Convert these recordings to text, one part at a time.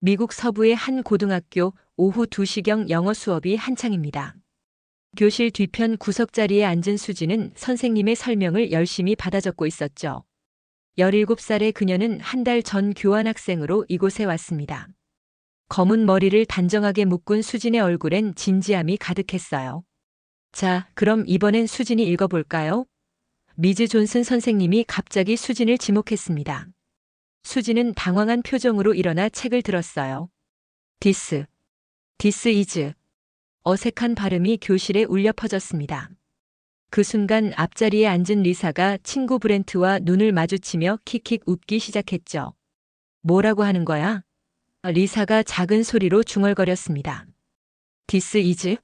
미국 서부의 한 고등학교 오후 2시경 영어 수업이 한창입니다. 교실 뒤편 구석자리에 앉은 수지는 선생님의 설명을 열심히 받아 적고 있었죠. 17살의 그녀는 한 달 전 교환학생으로 이곳에 왔습니다. 검은 머리를 단정하게 묶은 수진의 얼굴엔 진지함이 가득했어요. 자, 그럼 이번엔 수진이 읽어볼까요? 미즈 존슨 선생님이 갑자기 수진을 지목했습니다. 수진은 당황한 표정으로 일어나 책을 들었어요. This is. 어색한 발음이 교실에 울려 퍼졌습니다. 그 순간 앞자리에 앉은 리사가 친구 브렌트와 눈을 마주치며 킥킥 웃기 시작했죠. 뭐라고 하는 거야? 리사가 작은 소리로 중얼거렸습니다. This is?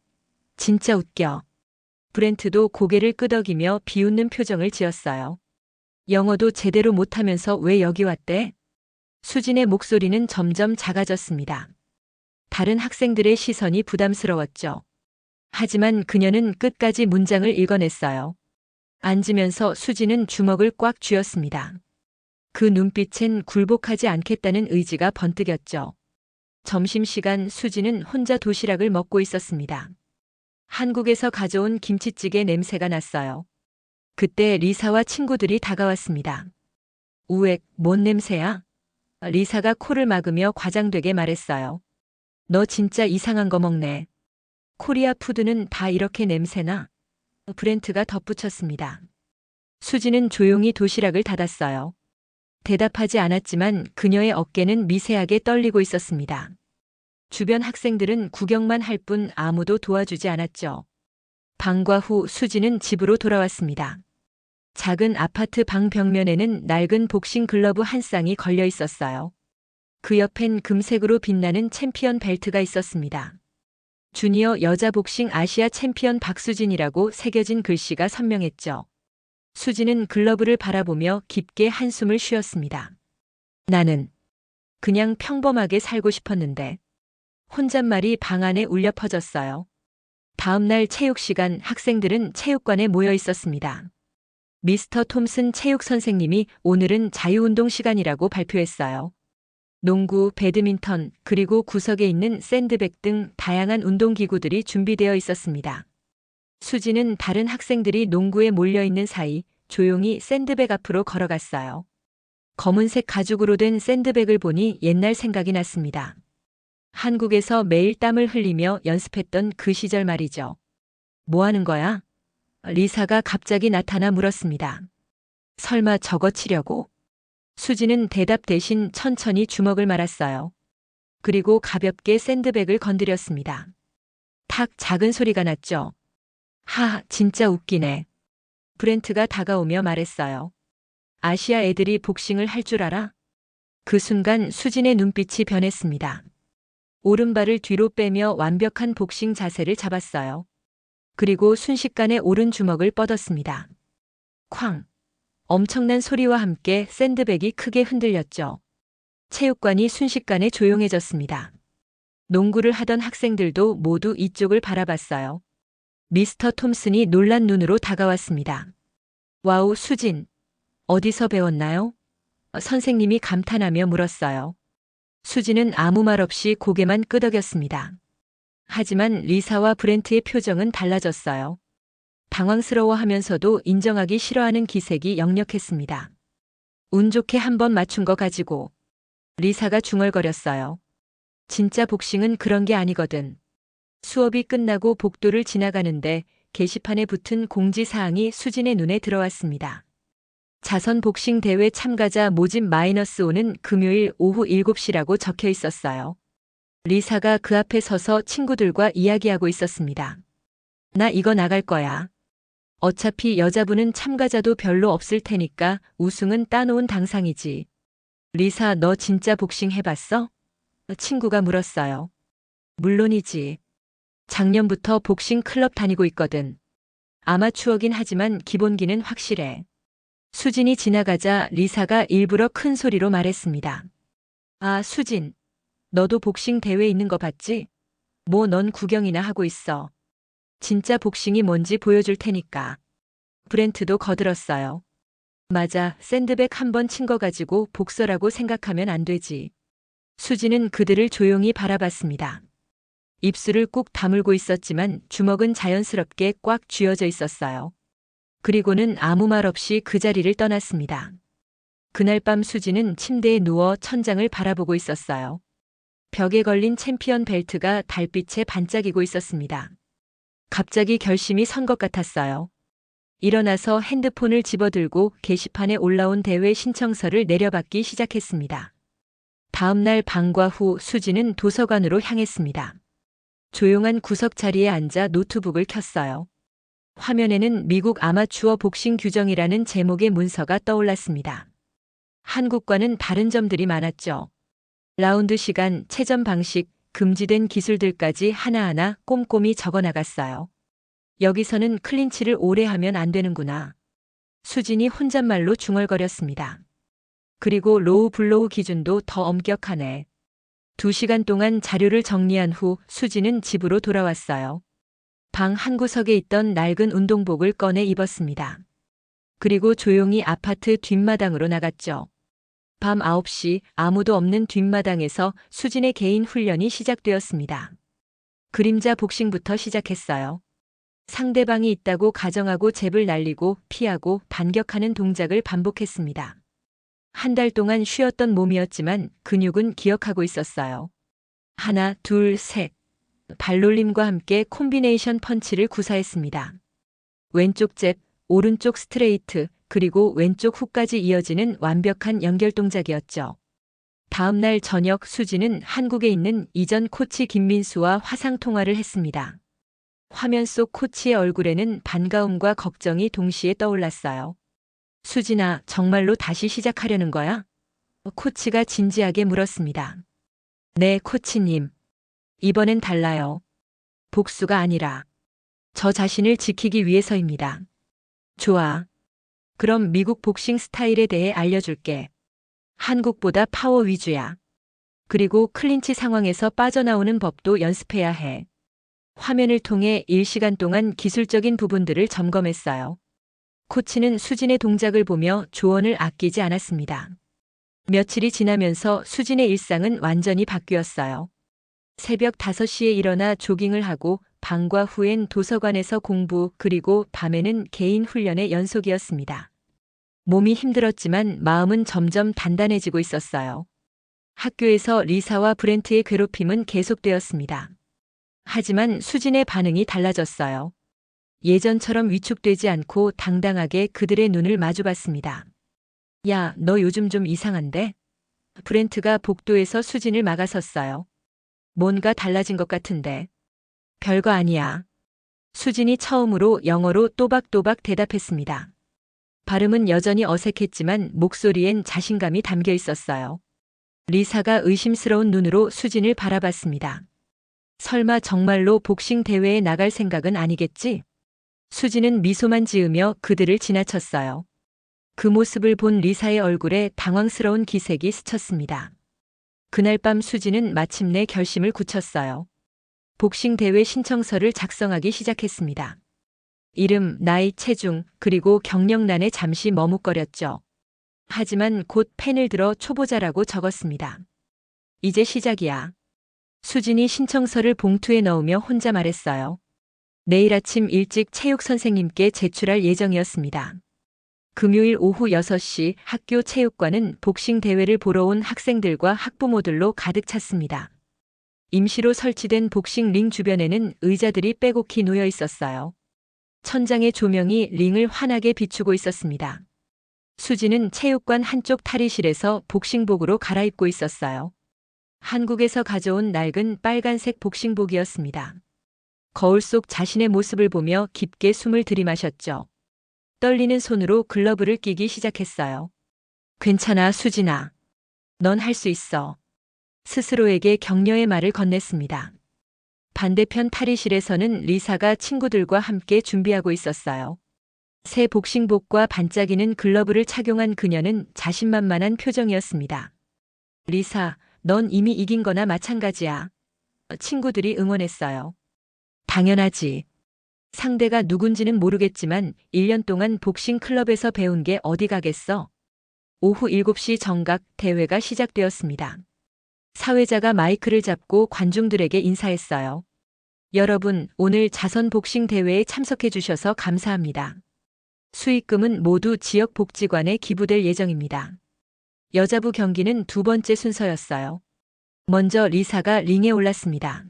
진짜 웃겨. 브렌트도 고개를 끄덕이며 비웃는 표정을 지었어요. 영어도 제대로 못하면서 왜 여기 왔대? 수진의 목소리는 점점 작아졌습니다. 다른 학생들의 시선이 부담스러웠죠. 하지만 그녀는 끝까지 문장을 읽어냈어요. 앉으면서 수진은 주먹을 꽉 쥐었습니다. 그 눈빛엔 굴복하지 않겠다는 의지가 번뜩였죠. 점심시간 수진은 혼자 도시락을 먹고 있었습니다. 한국에서 가져온 김치찌개 냄새가 났어요. 그때 리사와 친구들이 다가왔습니다. 우엑, 뭔 냄새야? 리사가 코를 막으며 과장되게 말했어요. 너 진짜 이상한 거 먹네. 코리아 푸드는 다 이렇게 냄새나? 브렌트가 덧붙였습니다. 수지는 조용히 도시락을 닫았어요. 대답하지 않았지만 그녀의 어깨는 미세하게 떨리고 있었습니다. 주변 학생들은 구경만 할 뿐 아무도 도와주지 않았죠. 방과 후 수지는 집으로 돌아왔습니다. 작은 아파트 방 벽면에는 낡은 복싱 글러브 한 쌍이 걸려 있었어요. 그 옆엔 금색으로 빛나는 챔피언 벨트가 있었습니다. 주니어 여자 복싱 아시아 챔피언 박수진이라고 새겨진 글씨가 선명했죠. 수지는 글러브를 바라보며 깊게 한숨을 쉬었습니다. 나는 그냥 평범하게 살고 싶었는데. 혼잣말이 방 안에 울려 퍼졌어요. 다음 날 체육 시간 학생들은 체육관에 모여 있었습니다. 미스터 톰슨 체육 선생님이 오늘은 자유운동 시간이라고 발표했어요. 농구, 배드민턴, 그리고 구석에 있는 샌드백 등 다양한 운동기구들이 준비되어 있었습니다. 수지는 다른 학생들이 농구에 몰려 있는 사이 조용히 샌드백 앞으로 걸어갔어요. 검은색 가죽으로 된 샌드백을 보니 옛날 생각이 났습니다. 한국에서 매일 땀을 흘리며 연습했던 그 시절 말이죠. 뭐 하는 거야? 리사가 갑자기 나타나 물었습니다. 설마 저거 치려고? 수지는 대답 대신 천천히 주먹을 말았어요. 그리고 가볍게 샌드백을 건드렸습니다. 탁 작은 소리가 났죠. 하, 진짜 웃기네. 브렌트가 다가오며 말했어요. 아시아 애들이 복싱을 할 줄 알아? 그 순간 수진의 눈빛이 변했습니다. 오른발을 뒤로 빼며 완벽한 복싱 자세를 잡았어요. 그리고 순식간에 오른 주먹을 뻗었습니다. 쾅! 엄청난 소리와 함께 샌드백이 크게 흔들렸죠. 체육관이 순식간에 조용해졌습니다. 농구를 하던 학생들도 모두 이쪽을 바라봤어요. 미스터 톰슨이 놀란 눈으로 다가왔습니다. 와우, 수진. 어디서 배웠나요? 선생님이 감탄하며 물었어요. 수지는 아무 말 없이 고개만 끄덕였습니다. 하지만 리사와 브렌트의 표정은 달라졌어요. 당황스러워하면서도 인정하기 싫어하는 기색이 역력했습니다. 운 좋게 한 번 맞춘 거 가지고. 리사가 중얼거렸어요. 진짜 복싱은 그런 게 아니거든. 수업이 끝나고 복도를 지나가는데 게시판에 붙은 공지사항이 수진의 눈에 들어왔습니다. 자선 복싱 대회 참가자 모집 -5는 금요일 오후 7시라고 적혀 있었어요. 리사가 그 앞에 서서 친구들과 이야기하고 있었습니다. 나 이거 나갈 거야. 어차피 여자분은 참가자도 별로 없을 테니까 우승은 따놓은 당상이지. 리사, 너 진짜 복싱 해봤어? 친구가 물었어요. 물론이지. 작년부터 복싱 클럽 다니고 있거든. 아마추어긴 하지만 기본기는 확실해. 수진이 지나가자 리사가 일부러 큰 소리로 말했습니다. 아, 수진. 너도 복싱 대회 있는 거 봤지? 뭐 넌 구경이나 하고 있어. 진짜 복싱이 뭔지 보여줄 테니까. 브렌트도 거들었어요. 맞아, 샌드백 한 번 친 거 가지고 복서라고 생각하면 안 되지. 수지는 그들을 조용히 바라봤습니다. 입술을 꾹 다물고 있었지만 주먹은 자연스럽게 꽉 쥐어져 있었어요. 그리고는 아무 말 없이 그 자리를 떠났습니다. 그날 밤 수지는 침대에 누워 천장을 바라보고 있었어요. 벽에 걸린 챔피언 벨트가 달빛에 반짝이고 있었습니다. 갑자기 결심이 선 것 같았어요. 일어나서 핸드폰을 집어들고 게시판에 올라온 대회 신청서를 내려받기 시작했습니다. 다음 날 방과 후 수지는 도서관으로 향했습니다. 조용한 구석 자리에 앉아 노트북을 켰어요. 화면에는 미국 아마추어 복싱 규정이라는 제목의 문서가 떠올랐습니다. 한국과는 다른 점들이 많았죠. 라운드 시간, 체전 방식, 금지된 기술들까지 하나하나 꼼꼼히 적어 나갔어요. 여기서는 클린치를 오래 하면 안 되는구나. 수진이 혼잣말로 중얼거렸습니다. 그리고 로우 블로우 기준도 더 엄격하네. 2시간 동안 자료를 정리한 후 수진은 집으로 돌아왔어요. 방 한구석에 있던 낡은 운동복을 꺼내 입었습니다. 그리고 조용히 아파트 뒷마당으로 나갔죠. 밤 9시 아무도 없는 뒷마당에서 수진의 개인 훈련이 시작되었습니다. 그림자 복싱부터 시작했어요. 상대방이 있다고 가정하고 잽을 날리고 피하고 반격하는 동작을 반복했습니다. 한 달 동안 쉬었던 몸이었지만 근육은 기억하고 있었어요. 하나, 둘, 셋. 발놀림과 함께 콤비네이션 펀치를 구사했습니다. 왼쪽 잽, 오른쪽 스트레이트, 그리고 왼쪽 훅까지 이어지는 완벽한 연결 동작이었죠. 다음 날 저녁 수지는 한국에 있는 이전 코치 김민수와 화상 통화를 했습니다. 화면 속 코치의 얼굴에는 반가움과 걱정이 동시에 떠올랐어요. 수진아, 정말로 다시 시작하려는 거야? 코치가 진지하게 물었습니다. 네, 코치님. 이번엔 달라요. 복수가 아니라 저 자신을 지키기 위해서입니다. 좋아. 그럼 미국 복싱 스타일에 대해 알려줄게. 한국보다 파워 위주야. 그리고 클린치 상황에서 빠져나오는 법도 연습해야 해. 화면을 통해 1시간 동안 기술적인 부분들을 점검했어요. 코치는 수진의 동작을 보며 조언을 아끼지 않았습니다. 며칠이 지나면서 수진의 일상은 완전히 바뀌었어요. 새벽 5시에 일어나 조깅을 하고 방과 후엔 도서관에서 공부, 그리고 밤에는 개인 훈련의 연속이었습니다. 몸이 힘들었지만 마음은 점점 단단해지고 있었어요. 학교에서 리사와 브렌트의 괴롭힘은 계속되었습니다. 하지만 수진의 반응이 달라졌어요. 예전처럼 위축되지 않고 당당하게 그들의 눈을 마주봤습니다. 야, 너 요즘 좀 이상한데? 브렌트가 복도에서 수진을 막아섰어요. 뭔가 달라진 것 같은데. 별거 아니야. 수진이 처음으로 영어로 또박또박 대답했습니다. 발음은 여전히 어색했지만 목소리엔 자신감이 담겨 있었어요. 리사가 의심스러운 눈으로 수진을 바라봤습니다. 설마 정말로 복싱 대회에 나갈 생각은 아니겠지? 수진은 미소만 지으며 그들을 지나쳤어요. 그 모습을 본 리사의 얼굴에 당황스러운 기색이 스쳤습니다. 그날 밤 수진은 마침내 결심을 굳혔어요. 복싱 대회 신청서를 작성하기 시작했습니다. 이름, 나이, 체중, 그리고 경력란에 잠시 머뭇거렸죠. 하지만 곧 펜을 들어 초보자라고 적었습니다. 이제 시작이야. 수진이 신청서를 봉투에 넣으며 혼자 말했어요. 내일 아침 일찍 체육 선생님께 제출할 예정이었습니다. 금요일 오후 6시 학교 체육관은 복싱 대회를 보러 온 학생들과 학부모들로 가득 찼습니다. 임시로 설치된 복싱 링 주변에는 의자들이 빼곡히 놓여 있었어요. 천장의 조명이 링을 환하게 비추고 있었습니다. 수지는 체육관 한쪽 탈의실에서 복싱복으로 갈아입고 있었어요. 한국에서 가져온 낡은 빨간색 복싱복이었습니다. 거울 속 자신의 모습을 보며 깊게 숨을 들이마셨죠. 떨리는 손으로 글러브를 끼기 시작했어요. 괜찮아, 수진아. 넌 할 수 있어. 스스로에게 격려의 말을 건넸습니다. 반대편 탈의실에서는 리사가 친구들과 함께 준비하고 있었어요. 새 복싱복과 반짝이는 글러브를 착용한 그녀는 자신만만한 표정이었습니다. 리사, 넌 이미 이긴 거나 마찬가지야. 친구들이 응원했어요. 당연하지. 상대가 누군지는 모르겠지만 1년 동안 복싱 클럽에서 배운 게 어디 가겠어? 오후 7시 정각 대회가 시작되었습니다. 사회자가 마이크를 잡고 관중들에게 인사했어요. 여러분, 오늘 자선 복싱 대회에 참석해 주셔서 감사합니다. 수익금은 모두 지역 복지관에 기부될 예정입니다. 여자부 경기는 두 번째 순서였어요. 먼저 리사가 링에 올랐습니다.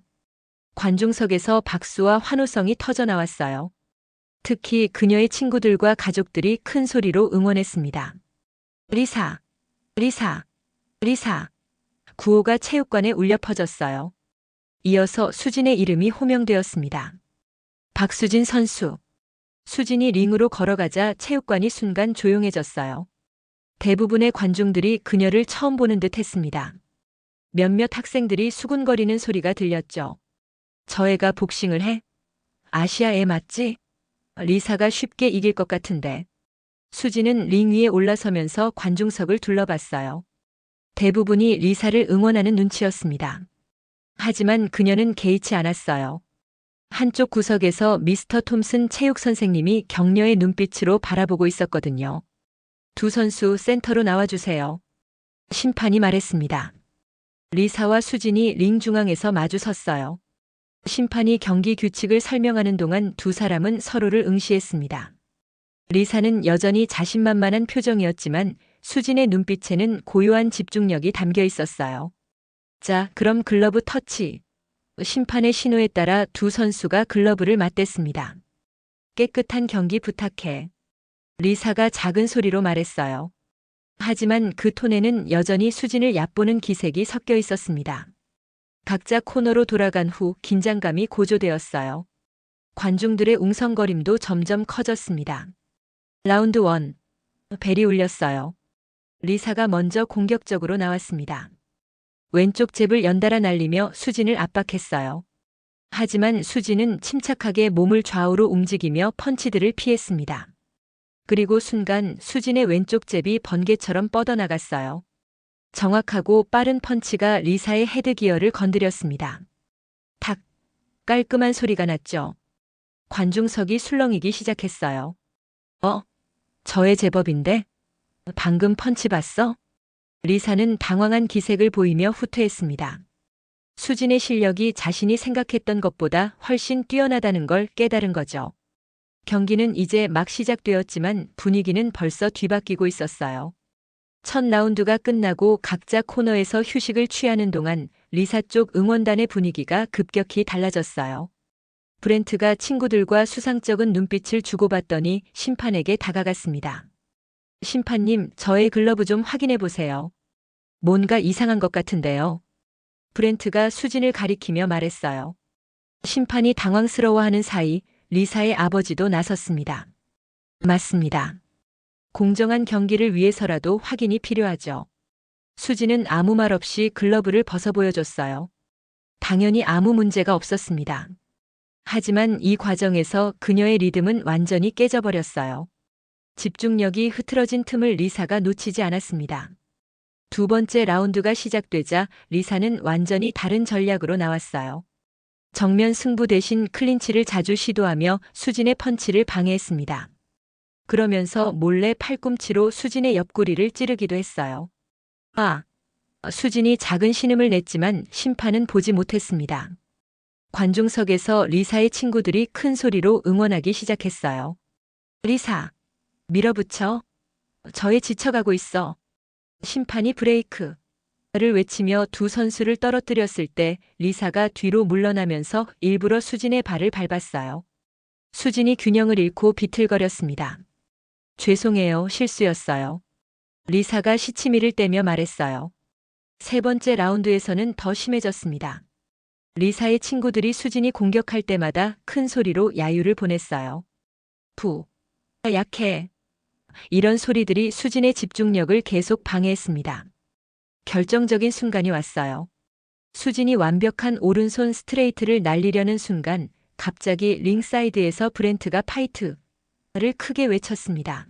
관중석에서 박수와 환호성이 터져 나왔어요. 특히 그녀의 친구들과 가족들이 큰 소리로 응원했습니다. 리사, 리사, 리사. 구호가 체육관에 울려 퍼졌어요. 이어서 수진의 이름이 호명되었습니다. 박수진 선수. 수진이 링으로 걸어가자 체육관이 순간 조용해졌어요. 대부분의 관중들이 그녀를 처음 보는 듯 했습니다. 몇몇 학생들이 수군거리는 소리가 들렸죠. 저 애가 복싱을 해? 아시아 애 맞지? 리사가 쉽게 이길 것 같은데. 수진은 링 위에 올라서면서 관중석을 둘러봤어요. 대부분이 리사를 응원하는 눈치였습니다. 하지만 그녀는 개의치 않았어요. 한쪽 구석에서 미스터 톰슨 체육 선생님이 격려의 눈빛으로 바라보고 있었거든요. 두 선수 센터로 나와주세요. 심판이 말했습니다. 리사와 수진이 링 중앙에서 마주 섰어요. 심판이 경기 규칙을 설명하는 동안 두 사람은 서로를 응시했습니다. 리사는 여전히 자신만만한 표정이었지만 수진의 눈빛에는 고요한 집중력이 담겨 있었어요. 자, 그럼 글러브 터치. 심판의 신호에 따라 두 선수가 글러브를 맞댔습니다. 깨끗한 경기 부탁해. 리사가 작은 소리로 말했어요. 하지만 그 톤에는 여전히 수진을 얕보는 기색이 섞여 있었습니다. 각자 코너로 돌아간 후 긴장감이 고조되었어요. 관중들의 웅성거림도 점점 커졌습니다. 라운드 1. 벨이 울렸어요. 리사가 먼저 공격적으로 나왔습니다. 왼쪽 잽을 연달아 날리며 수진을 압박했어요. 하지만 수진은 침착하게 몸을 좌우로 움직이며 펀치들을 피했습니다. 그리고 순간 수진의 왼쪽 잽이 번개처럼 뻗어나갔어요. 정확하고 빠른 펀치가 리사의 헤드기어를 건드렸습니다. 탁! 깔끔한 소리가 났죠. 관중석이 술렁이기 시작했어요. 저의 제법인데? 방금 펀치 봤어? 리사는 당황한 기색을 보이며 후퇴했습니다. 수진의 실력이 자신이 생각했던 것보다 훨씬 뛰어나다는 걸 깨달은 거죠. 경기는 이제 막 시작되었지만 분위기는 벌써 뒤바뀌고 있었어요. 첫 라운드가 끝나고 각자 코너에서 휴식을 취하는 동안 리사 쪽 응원단의 분위기가 급격히 달라졌어요. 브렌트가 친구들과 수상쩍은 눈빛을 주고받더니 심판에게 다가갔습니다. 심판님, 저의 글러브 좀 확인해 보세요. 뭔가 이상한 것 같은데요. 브렌트가 수진을 가리키며 말했어요. 심판이 당황스러워하는 사이 리사의 아버지도 나섰습니다. 맞습니다. 공정한 경기를 위해서라도 확인이 필요하죠. 수진은 아무 말 없이 글러브를 벗어 보여줬어요. 당연히 아무 문제가 없었습니다. 하지만 이 과정에서 그녀의 리듬은 완전히 깨져버렸어요. 집중력이 흐트러진 틈을 리사가 놓치지 않았습니다. 두 번째 라운드가 시작되자 리사는 완전히 다른 전략으로 나왔어요. 정면 승부 대신 클린치를 자주 시도하며 수진의 펀치를 방해했습니다. 그러면서 몰래 팔꿈치로 수진의 옆구리를 찌르기도 했어요. 수진이 작은 신음을 냈지만 심판은 보지 못했습니다. 관중석에서 리사의 친구들이 큰 소리로 응원하기 시작했어요. 리사, 밀어붙여. 저에 지쳐가고 있어. 심판이 브레이크를 외치며 두 선수를 떨어뜨렸을 때 리사가 뒤로 물러나면서 일부러 수진의 발을 밟았어요. 수진이 균형을 잃고 비틀거렸습니다. 죄송해요, 실수였어요. 리사가 시치미를 떼며 말했어요. 세 번째 라운드에서는 더 심해졌습니다. 리사의 친구들이 수진이 공격할 때마다 큰 소리로 야유를 보냈어요. 약해. 이런 소리들이 수진의 집중력을 계속 방해했습니다. 결정적인 순간이 왔어요. 수진이 완벽한 오른손 스트레이트를 날리려는 순간 갑자기 링사이드에서 브렌트가 파이트를 크게 외쳤습니다.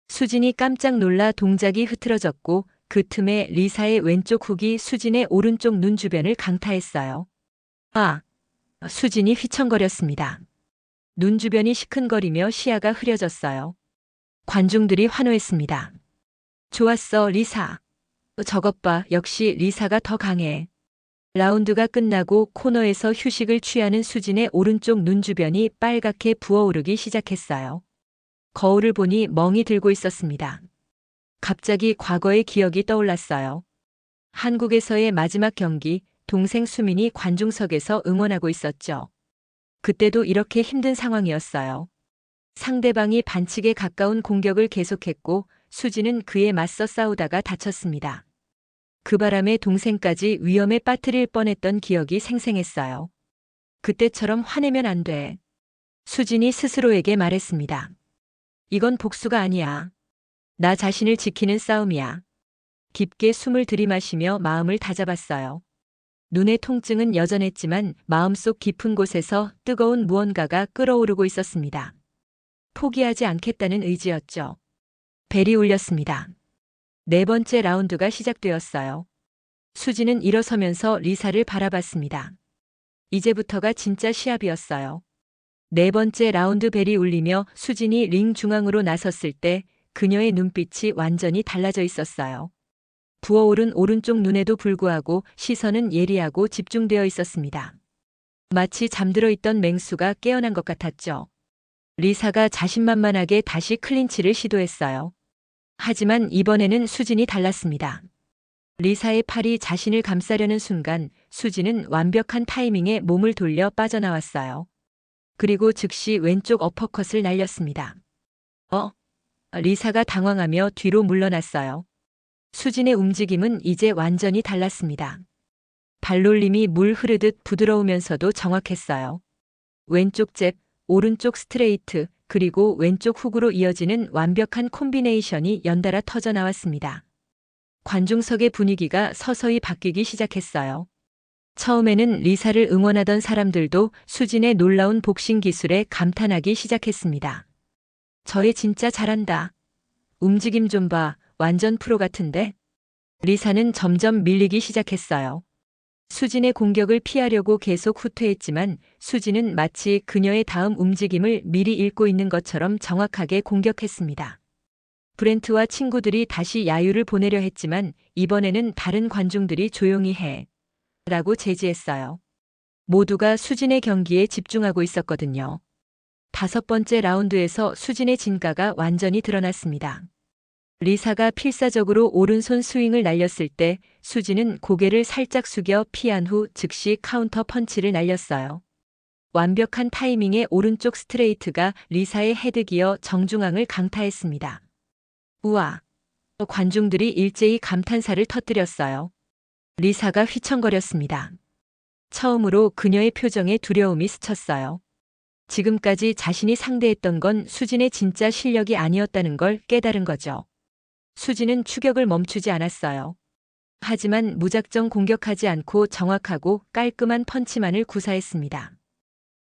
수진이 깜짝 놀라 동작이 흐트러졌고 그 틈에 리사의 왼쪽 훅이 수진의 오른쪽 눈 주변을 강타했어요. 수진이 휘청거렸습니다. 눈 주변이 시큰거리며 시야가 흐려졌어요. 관중들이 환호했습니다. 좋았어, 리사. 저것 봐, 역시 리사가 더 강해. 라운드가 끝나고 코너에서 휴식을 취하는 수진의 오른쪽 눈 주변이 빨갛게 부어오르기 시작했어요. 거울을 보니 멍이 들고 있었습니다. 갑자기 과거의 기억이 떠올랐어요. 한국에서의 마지막 경기, 동생 수민이 관중석에서 응원하고 있었죠. 그때도 이렇게 힘든 상황이었어요. 상대방이 반칙에 가까운 공격을 계속했고 수진은 그에 맞서 싸우다가 다쳤습니다. 그 바람에 동생까지 위험에 빠뜨릴 뻔했던 기억이 생생했어요. 그때처럼 화내면 안 돼. 수진이 스스로에게 말했습니다. 이건 복수가 아니야. 나 자신을 지키는 싸움이야. 깊게 숨을 들이마시며 마음을 다잡았어요. 눈의 통증은 여전했지만 마음속 깊은 곳에서 뜨거운 무언가가 끓어오르고 있었습니다. 포기하지 않겠다는 의지였죠. 벨이 울렸습니다. 네 번째 라운드가 시작되었어요. 수지는 일어서면서 리사를 바라봤습니다. 이제부터가 진짜 시합이었어요. 네 번째 라운드 벨이 울리며 수진이 링 중앙으로 나섰을 때 그녀의 눈빛이 완전히 달라져 있었어요. 부어오른 오른쪽 눈에도 불구하고 시선은 예리하고 집중되어 있었습니다. 마치 잠들어 있던 맹수가 깨어난 것 같았죠. 리사가 자신만만하게 다시 클린치를 시도했어요. 하지만 이번에는 수진이 달랐습니다. 리사의 팔이 자신을 감싸려는 순간 수진은 완벽한 타이밍에 몸을 돌려 빠져나왔어요. 그리고 즉시 왼쪽 어퍼컷을 날렸습니다. 리사가 당황하며 뒤로 물러났어요. 수진의 움직임은 이제 완전히 달랐습니다. 발놀림이 물 흐르듯 부드러우면서도 정확했어요. 왼쪽 잽, 오른쪽 스트레이트, 그리고 왼쪽 훅으로 이어지는 완벽한 콤비네이션이 연달아 터져 나왔습니다. 관중석의 분위기가 서서히 바뀌기 시작했어요. 처음에는 리사를 응원하던 사람들도 수진의 놀라운 복싱 기술에 감탄하기 시작했습니다. 저애 진짜 잘한다. 움직임 좀 봐, 완전 프로 같은데? 리사는 점점 밀리기 시작했어요. 수진의 공격을 피하려고 계속 후퇴했지만 수진은 마치 그녀의 다음 움직임을 미리 읽고 있는 것처럼 정확하게 공격했습니다. 브렌트와 친구들이 다시 야유를 보내려 했지만 이번에는 다른 관중들이 조용히 해 라고 제지했어요. 모두가 수진의 경기에 집중하고 있었거든요. 다섯 번째 라운드에서 수진의 진가가 완전히 드러났습니다. 리사가 필사적으로 오른손 스윙을 날렸을 때 수진은 고개를 살짝 숙여 피한 후 즉시 카운터 펀치를 날렸어요. 완벽한 타이밍의 오른쪽 스트레이트가 리사의 헤드기어 정중앙을 강타했습니다. 우와! 관중들이 일제히 감탄사를 터뜨렸어요. 리사가 휘청거렸습니다. 처음으로 그녀의 표정에 두려움이 스쳤어요. 지금까지 자신이 상대했던 건 수진의 진짜 실력이 아니었다는 걸 깨달은 거죠. 수진은 추격을 멈추지 않았어요. 하지만 무작정 공격하지 않고 정확하고 깔끔한 펀치만을 구사했습니다.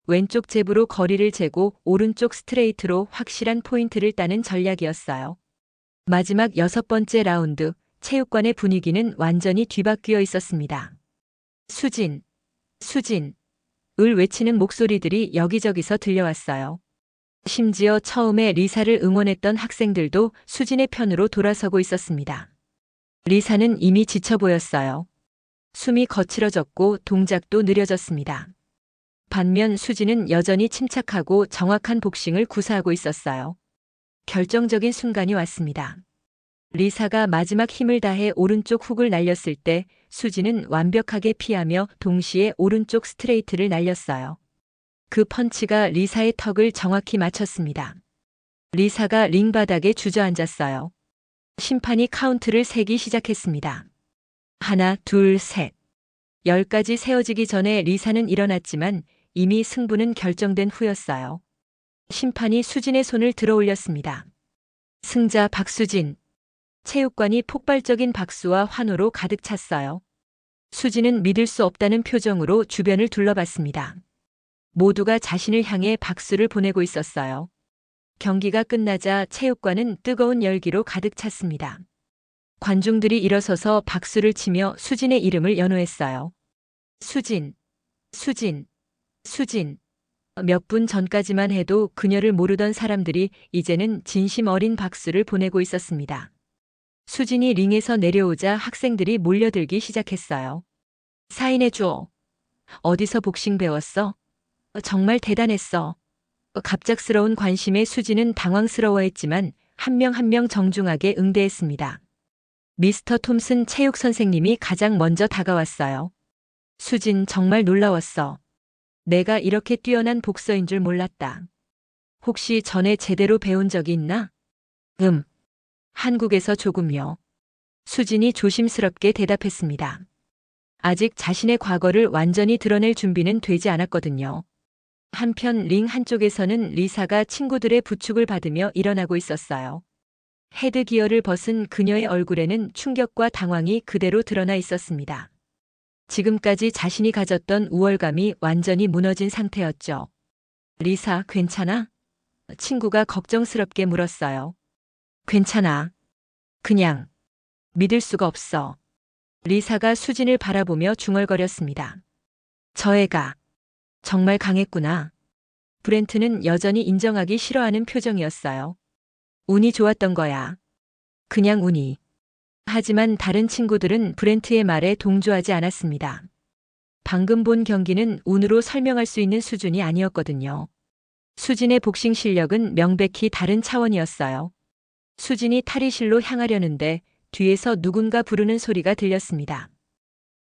왼쪽 잽으로 거리를 재고 오른쪽 스트레이트로 확실한 포인트를 따는 전략이었어요. 마지막 여섯 번째 라운드, 체육관의 분위기는 완전히 뒤바뀌어 있었습니다. 수진, 수진, 을 외치는 목소리들이 여기저기서 들려왔어요. 심지어 처음에 리사를 응원했던 학생들도 수진의 편으로 돌아서고 있었습니다. 리사는 이미 지쳐 보였어요. 숨이 거칠어졌고 동작도 느려졌습니다. 반면 수진은 여전히 침착하고 정확한 복싱을 구사하고 있었어요. 결정적인 순간이 왔습니다. 리사가 마지막 힘을 다해 오른쪽 훅을 날렸을 때 수진은 완벽하게 피하며 동시에 오른쪽 스트레이트를 날렸어요. 그 펀치가 리사의 턱을 정확히 맞췄습니다. 리사가 링 바닥에 주저앉았어요. 심판이 카운트를 세기 시작했습니다. 하나, 둘, 셋. 10까지 세어지기 전에 리사는 일어났지만 이미 승부는 결정된 후였어요. 심판이 수진의 손을 들어 올렸습니다. 승자 박수진. 체육관이 폭발적인 박수와 환호로 가득 찼어요. 수진은 믿을 수 없다는 표정으로 주변을 둘러봤습니다. 모두가 자신을 향해 박수를 보내고 있었어요. 경기가 끝나자 체육관은 뜨거운 열기로 가득 찼습니다. 관중들이 일어서서 박수를 치며 수진의 이름을 연호했어요. 수진, 수진, 수진. 몇 분 전까지만 해도 그녀를 모르던 사람들이 이제는 진심 어린 박수를 보내고 있었습니다. 수진이 링에서 내려오자 학생들이 몰려들기 시작했어요. 사인해줘. 어디서 복싱 배웠어? 정말 대단했어. 갑작스러운 관심에 수진은 당황스러워했지만 한 명 한 명 정중하게 응대했습니다. 미스터 톰슨 체육 선생님이 가장 먼저 다가왔어요. 수진 정말 놀라웠어. 내가 이렇게 뛰어난 복서인 줄 몰랐다. 혹시 전에 제대로 배운 적이 있나? 한국에서 조금요. 수진이 조심스럽게 대답했습니다. 아직 자신의 과거를 완전히 드러낼 준비는 되지 않았거든요. 한편 링 한쪽에서는 리사가 친구들의 부축을 받으며 일어나고 있었어요. 헤드기어를 벗은 그녀의 얼굴에는 충격과 당황이 그대로 드러나 있었습니다. 지금까지 자신이 가졌던 우월감이 완전히 무너진 상태였죠. 리사, 괜찮아? 친구가 걱정스럽게 물었어요. 괜찮아. 그냥 믿을 수가 없어. 리사가 수진을 바라보며 중얼거렸습니다. 저 애가 정말 강했구나. 브렌트는 여전히 인정하기 싫어하는 표정이었어요. 운이 좋았던 거야. 그냥 운이. 하지만 다른 친구들은 브렌트의 말에 동조하지 않았습니다. 방금 본 경기는 운으로 설명할 수 있는 수준이 아니었거든요. 수진의 복싱 실력은 명백히 다른 차원이었어요. 수진이 탈의실로 향하려는데 뒤에서 누군가 부르는 소리가 들렸습니다.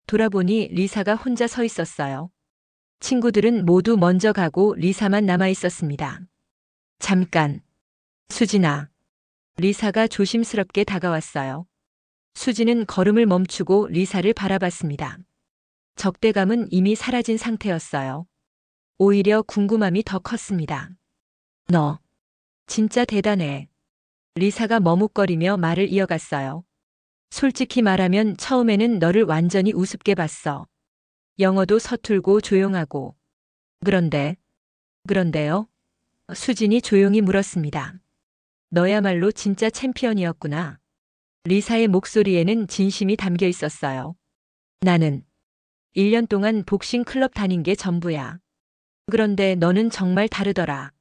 돌아보니 리사가 혼자 서 있었어요. 친구들은 모두 먼저 가고 리사만 남아 있었습니다. 잠깐. 수진아. 리사가 조심스럽게 다가왔어요. 수진은 걸음을 멈추고 리사를 바라봤습니다. 적대감은 이미 사라진 상태였어요. 오히려 궁금함이 더 컸습니다. 너 진짜 대단해. 리사가 머뭇거리며 말을 이어갔어요. 솔직히 말하면 처음에는 너를 완전히 우습게 봤어. 영어도 서툴고 조용하고. 그런데요? 수진이 조용히 물었습니다. 너야말로 진짜 챔피언이었구나. 리사의 목소리에는 진심이 담겨 있었어요. 나는 1년 동안 복싱 클럽 다닌 게 전부야. 그런데 너는 정말 다르더라.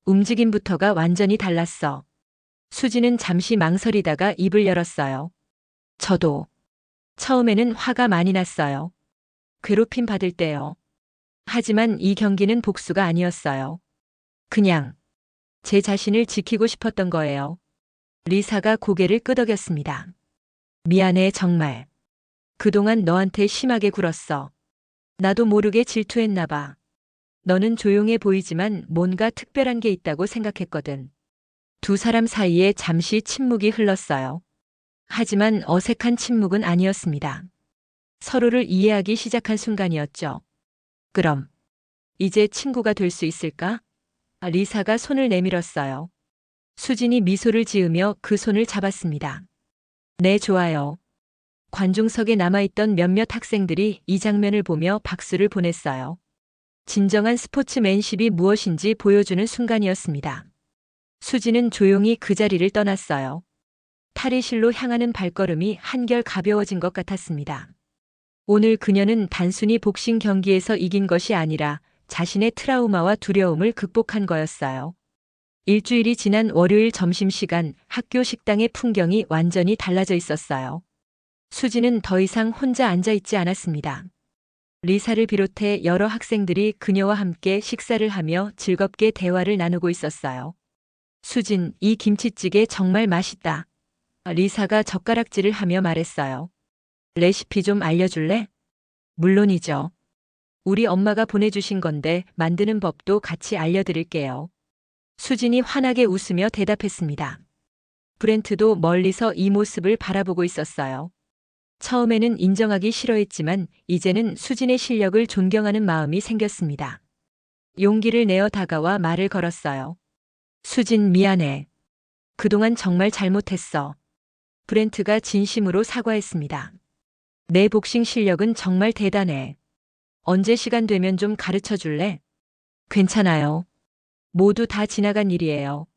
움직임부터가 완전히 달랐어. 수진은 잠시 망설이다가 입을 열었어요. 저도 처음에는 화가 많이 났어요. 괴롭힘 받을 때요. 하지만 이 경기는 복수가 아니었어요. 그냥 제 자신을 지키고 싶었던 거예요. 리사가 고개를 끄덕였습니다. 미안해, 정말. 그동안 너한테 심하게 굴었어. 나도 모르게 질투했나 봐. 너는 조용해 보이지만 뭔가 특별한 게 있다고 생각했거든. 두 사람 사이에 잠시 침묵이 흘렀어요. 하지만 어색한 침묵은 아니었습니다. 서로를 이해하기 시작한 순간이었죠. 그럼 이제 친구가 될 수 있을까? 리사가 손을 내밀었어요. 수진이 미소를 지으며 그 손을 잡았습니다. 네, 좋아요. 관중석에 남아있던 몇몇 학생들이 이 장면을 보며 박수를 보냈어요. 진정한 스포츠맨십이 무엇인지 보여주는 순간이었습니다. 수진은 조용히 그 자리를 떠났어요. 탈의실로 향하는 발걸음이 한결 가벼워진 것 같았습니다. 오늘 그녀는 단순히 복싱 경기에서 이긴 것이 아니라 자신의 트라우마와 두려움을 극복한 거였어요. 일주일이 지난 월요일 점심시간 학교 식당의 풍경이 완전히 달라져 있었어요. 수진은 더 이상 혼자 앉아 있지 않았습니다. 리사를 비롯해 여러 학생들이 그녀와 함께 식사를 하며 즐겁게 대화를 나누고 있었어요. 수진, 이 김치찌개 정말 맛있다. 리사가 젓가락질을 하며 말했어요. 레시피 좀 알려줄래? 물론이죠. 우리 엄마가 보내주신 건데 만드는 법도 같이 알려드릴게요. 수진이 환하게 웃으며 대답했습니다. 브렌트도 멀리서 이 모습을 바라보고 있었어요. 처음에는 인정하기 싫어했지만 이제는 수진의 실력을 존경하는 마음이 생겼습니다. 용기를 내어 다가와 말을 걸었어요. 수진, 미안해. 그동안 정말 잘못했어. 브렌트가 진심으로 사과했습니다. 내 복싱 실력은 정말 대단해. 언제 시간 되면 좀 가르쳐 줄래? 괜찮아요. 모두 다 지나간 일이에요.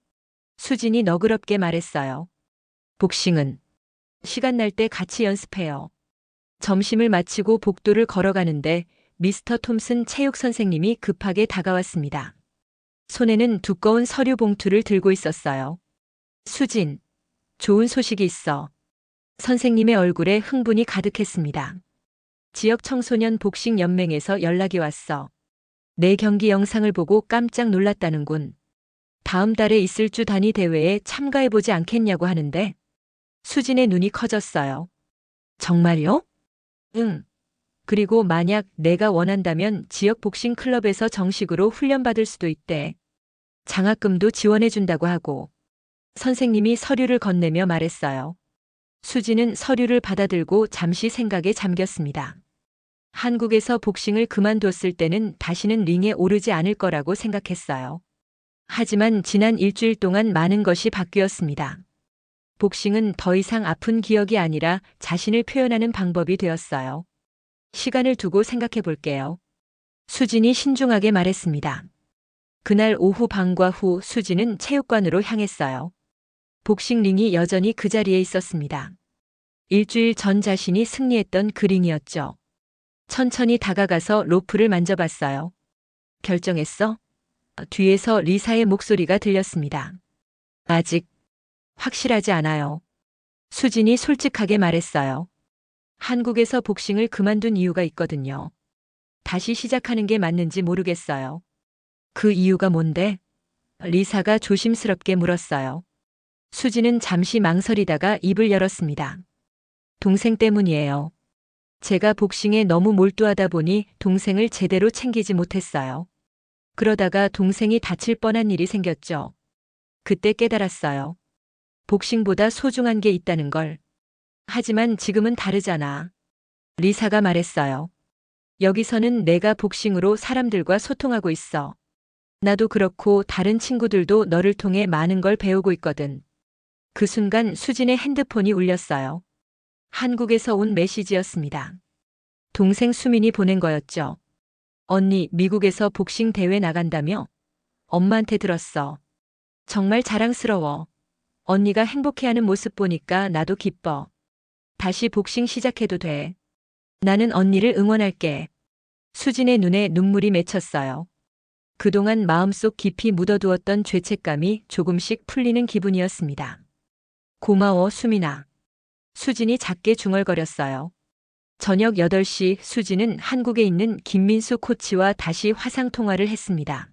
수진이 너그럽게 말했어요. 복싱은 시간 날 때 같이 연습해요. 점심을 마치고 복도를 걸어가는데 미스터 톰슨 체육 선생님이 급하게 다가왔습니다. 손에는 두꺼운 서류 봉투를 들고 있었어요. 수진, 좋은 소식이 있어. 선생님의 얼굴에 흥분이 가득했습니다. 지역 청소년 복싱 연맹에서 연락이 왔어. 내 경기 영상을 보고 깜짝 놀랐다는군. 다음 달에 있을 주 단위 대회에 참가해보지 않겠냐고 하는데 수진의 눈이 커졌어요. 정말요? 응. 그리고 만약 내가 원한다면 지역 복싱 클럽에서 정식으로 훈련받을 수도 있대. 장학금도 지원해준다고 하고. 선생님이 서류를 건네며 말했어요. 수지는 서류를 받아들고 잠시 생각에 잠겼습니다. 한국에서 복싱을 그만뒀을 때는 다시는 링에 오르지 않을 거라고 생각했어요. 하지만 지난 일주일 동안 많은 것이 바뀌었습니다. 복싱은 더 이상 아픈 기억이 아니라 자신을 표현하는 방법이 되었어요. 시간을 두고 생각해 볼게요. 수진이 신중하게 말했습니다. 그날 오후 방과 후 수진은 체육관으로 향했어요. 복싱 링이 여전히 그 자리에 있었습니다. 일주일 전 자신이 승리했던 그 링이었죠. 천천히 다가가서 로프를 만져봤어요. 결정했어? 뒤에서 리사의 목소리가 들렸습니다. 아직 확실하지 않아요. 수진이 솔직하게 말했어요. 한국에서 복싱을 그만둔 이유가 있거든요. 다시 시작하는 게 맞는지 모르겠어요. 그 이유가 뭔데? 리사가 조심스럽게 물었어요. 수진은 잠시 망설이다가 입을 열었습니다. 동생 때문이에요. 제가 복싱에 너무 몰두하다 보니 동생을 제대로 챙기지 못했어요. 그러다가 동생이 다칠 뻔한 일이 생겼죠. 그때 깨달았어요. 복싱보다 소중한 게 있다는 걸. 하지만 지금은 다르잖아. 리사가 말했어요. 여기서는 내가 복싱으로 사람들과 소통하고 있어. 나도 그렇고 다른 친구들도 너를 통해 많은 걸 배우고 있거든. 그 순간 수진의 핸드폰이 울렸어요. 한국에서 온 메시지였습니다. 동생 수민이 보낸 거였죠. 언니, 미국에서 복싱 대회 나간다며? 엄마한테 들었어. 정말 자랑스러워. 언니가 행복해하는 모습 보니까 나도 기뻐. 다시 복싱 시작해도 돼. 나는 언니를 응원할게. 수진의 눈에 눈물이 맺혔어요. 그동안 마음속 깊이 묻어두었던 죄책감이 조금씩 풀리는 기분이었습니다. 고마워, 수민아. 수진이 작게 중얼거렸어요. 저녁 8시 수진은 한국에 있는 김민수 코치와 다시 화상통화를 했습니다.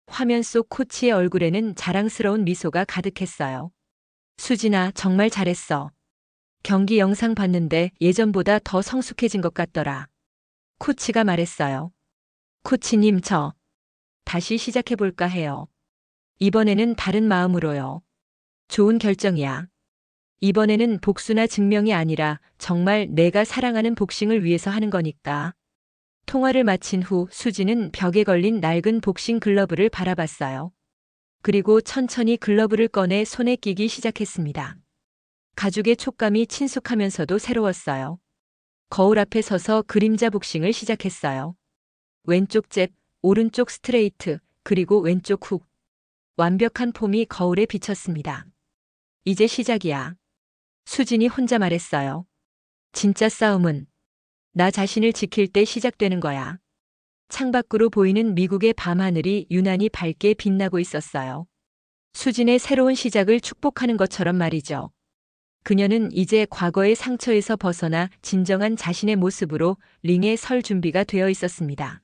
화면 속 코치의 얼굴에는 자랑스러운 미소가 가득했어요. 수진아, 정말 잘했어. 경기 영상 봤는데 예전보다 더 성숙해진 것 같더라. 코치가 말했어요. 코치님, 다시 시작해볼까 해요. 이번에는 다른 마음으로요. 좋은 결정이야. 이번에는 복수나 증명이 아니라 정말 내가 사랑하는 복싱을 위해서 하는 거니까. 통화를 마친 후 수지는 벽에 걸린 낡은 복싱 글러브를 바라봤어요. 그리고 천천히 글러브를 꺼내 손에 끼기 시작했습니다. 가죽의 촉감이 친숙하면서도 새로웠어요. 거울 앞에 서서 그림자 복싱을 시작했어요. 왼쪽 잽, 오른쪽 스트레이트, 그리고 왼쪽 훅. 완벽한 폼이 거울에 비쳤습니다. 이제 시작이야. 수진이 혼자 말했어요. 진짜 싸움은 나 자신을 지킬 때 시작되는 거야. 창밖으로 보이는 미국의 밤하늘이 유난히 밝게 빛나고 있었어요. 수진의 새로운 시작을 축복하는 것처럼 말이죠. 그녀는 이제 과거의 상처에서 벗어나 진정한 자신의 모습으로 링에 설 준비가 되어 있었습니다.